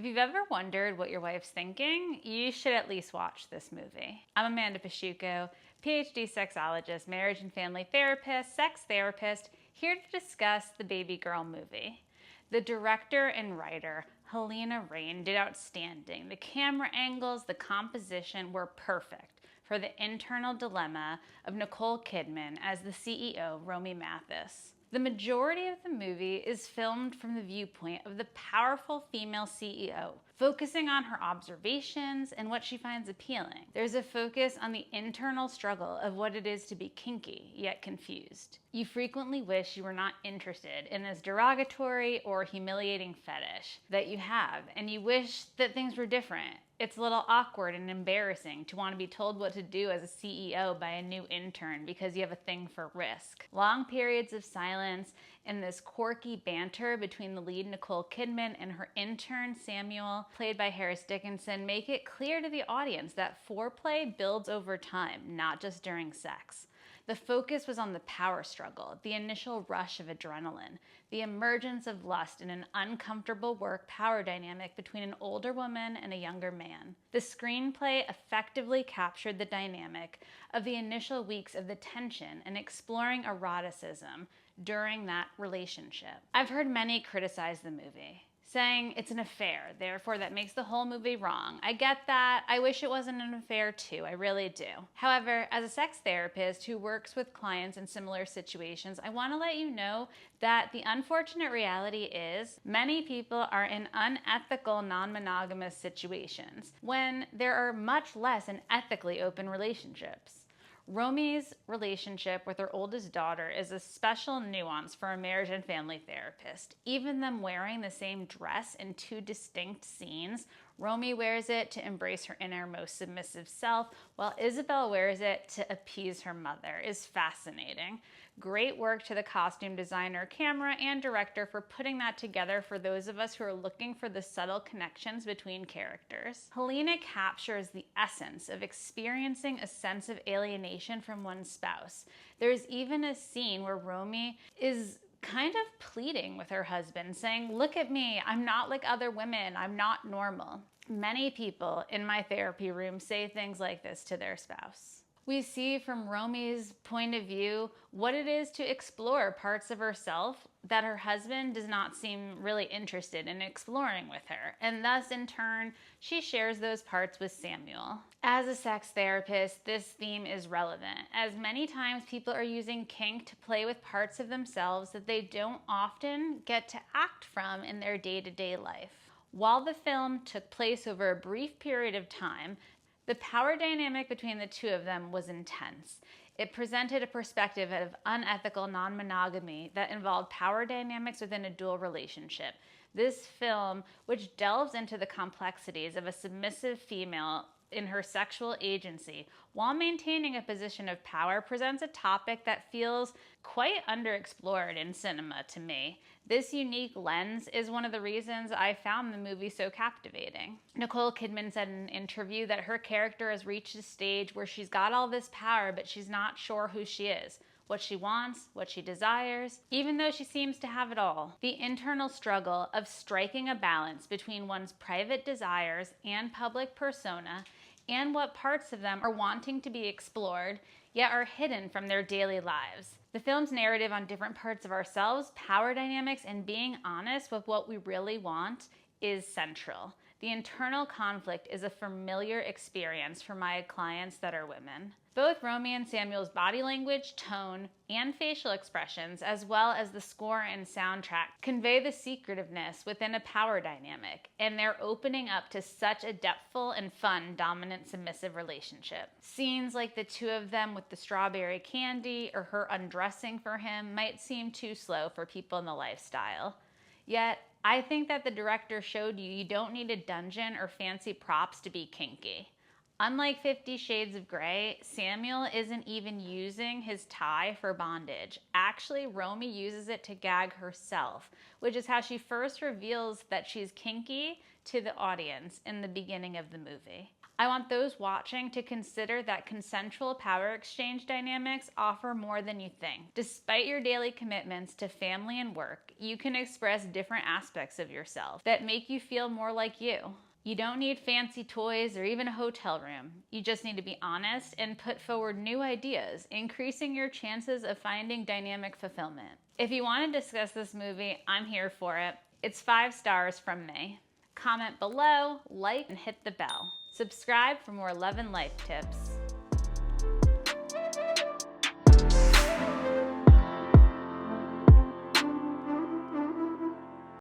If you've ever wondered what your wife's thinking, you should at least watch this movie. I'm Amanda Pasciucco, PhD sexologist, marriage and family therapist, sex therapist, here to discuss the Babygirl movie. The director and writer, Halina Rejin, did outstanding. The camera angles, the composition were perfect for the internal dilemma of Nicole Kidman as the CEO, Romy Mathis. The majority of the movie is filmed from the viewpoint of the powerful female CEO, focusing on her observations and what she finds appealing. There's a focus on the internal struggle of what it is to be kinky, yet confused. You frequently wish you were not interested in this derogatory or humiliating fetish that you have, and you wish that things were different. It's a little awkward and embarrassing to want to be told what to do as a CEO by a new intern because you have a thing for risk. Long periods of silence and this quirky banter between the lead Nicole Kidman and her intern Samuel, played by Harris Dickinson, make it clear to the audience that foreplay builds over time, not just during sex. The focus was on the power struggle, the initial rush of adrenaline, the emergence of lust in an uncomfortable work power dynamic between an older woman and a younger man. The screenplay effectively captured the dynamic of the initial weeks of the tension and exploring eroticism during that relationship. I've heard many criticize the movie, saying it's an affair, therefore that makes the whole movie wrong. I get that. I wish it wasn't an affair too, I really do. However, as a sex therapist who works with clients in similar situations, I want to let you know that the unfortunate reality is many people are in unethical non-monogamous situations when there are much less in ethically open relationships. Romy's relationship with her oldest daughter is a special nuance for a marriage and family therapist. Even them wearing the same dress in two distinct scenes, Romy wears it to embrace her innermost submissive self, while Isabel wears it to appease her mother, is fascinating. Great work to the costume designer, camera, and director for putting that together for those of us who are looking for the subtle connections between characters. Halina captures the essence of experiencing a sense of alienation from one's spouse. There's even a scene where Romy is kind of pleading with her husband, saying, "Look at me, I'm not like other women, I'm not normal." Many people in my therapy room say things like this to their spouse. We see from Romy's point of view what it is to explore parts of herself that her husband does not seem really interested in exploring with her, and thus in turn she shares those parts with Samuel. As a sex therapist, this theme is relevant, as many times people are using kink to play with parts of themselves that they don't often get to act from in their day-to-day life. While the film took place over a brief period of time, the power dynamic between the two of them was intense. It presented a perspective of unethical non-monogamy that involved power dynamics within a dual relationship. This film, which delves into the complexities of a submissive female in her sexual agency while maintaining a position of power, presents a topic that feels quite underexplored in cinema to me. This unique lens is one of the reasons I found the movie so captivating. Nicole Kidman said in an interview that her character has reached a stage where she's got all this power, but she's not sure who she is, what she wants, what she desires, even though she seems to have it all. The internal struggle of striking a balance between one's private desires and public persona, and what parts of them are wanting to be explored, yet are hidden from their daily lives. The film's narrative on different parts of ourselves, power dynamics, and being honest with what we really want is central. The internal conflict is a familiar experience for my clients that are women. Both Romy and Samuel's body language, tone, and facial expressions, as well as the score and soundtrack, convey the secretiveness within a power dynamic, and they're opening up to such a depthful and fun dominant-submissive relationship. Scenes like the two of them with the strawberry candy or her undressing for him might seem too slow for people in the lifestyle. Yet, I think that the director showed you don't need a dungeon or fancy props to be kinky. Unlike 50 Shades of Grey, Samuel isn't even using his tie for bondage. Actually, Romy uses it to gag herself, which is how she first reveals that she's kinky to the audience in the beginning of the movie. I want those watching to consider that consensual power exchange dynamics offer more than you think. Despite your daily commitments to family and work, you can express different aspects of yourself that make you feel more like you. You don't need fancy toys or even a hotel room. You just need to be honest and put forward new ideas, increasing your chances of finding dynamic fulfillment. If you want to discuss this movie, I'm here for it. It's 5 stars from me. Comment below, like, and hit the bell. Subscribe for more love and life tips.